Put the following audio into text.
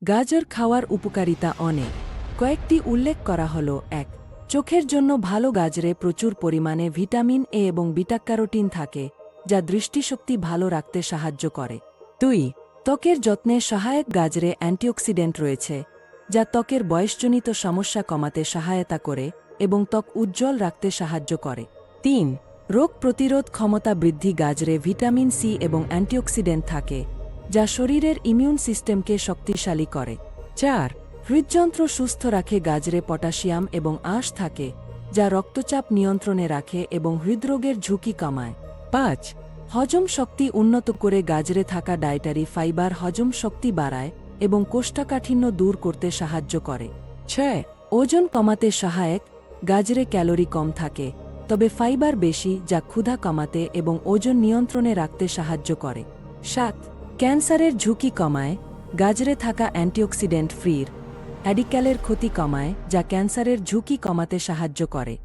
গাজর খাওয়ার উপকারিতা অনেক। কয়েকটি উল্লেখ করা হল। ১. চোখের জন্য ভালো। গাজরে প্রচুর পরিমাণে ভিটামিন এ এবং বিটা-ক্যারোটিন থাকে, যা দৃষ্টিশক্তি ভালো রাখতে সাহায্য করে। ২. ত্বকের যত্নে সহায়ক। গাজরে অ্যান্টিঅক্সিডেন্ট রয়েছে, যা ত্বকের বয়সজনিত সমস্যা কমাতে সহায়তা করে এবং ত্বক উজ্জ্বল রাখতে সাহায্য করে। ৩. রোগ প্রতিরোধ ক্ষমতা বৃদ্ধি। গাজরে ভিটামিন সি এবং অ্যান্টিঅক্সিডেন্ট থাকে, যা শরীরের ইমিউন সিস্টেমকে শক্তিশালী করে। ৪. হৃদযন্ত্র সুস্থ রাখে। গাজরে পটাশিয়াম এবং আঁশ থাকে, যা রক্তচাপ নিয়ন্ত্রণে রাখে এবং হৃদরোগের ঝুঁকি কমায়। ৫. হজম শক্তি উন্নত করে। গাজরে থাকা ডায়েটারি ফাইবার হজম শক্তি বাড়ায় এবং কোষ্ঠকাঠিন্য দূর করতে সাহায্য করে। ৬. ওজন কমাতে সহায়ক। গাজরে ক্যালোরি কম থাকে, তবে ফাইবার বেশি, যা ক্ষুধা কমাতে এবং ওজন নিয়ন্ত্রণে রাখতে সাহায্য করে। ৭. ক্যান্সারের ঝুঁকি কমায়। গাজরে থাকা অ্যান্টিঅক্সিডেন্ট ফ্রির অ্যাডিক্যালের ক্ষতি কমায়, যা ক্যান্সারের ঝুঁকি কমাতে সাহায্য করে।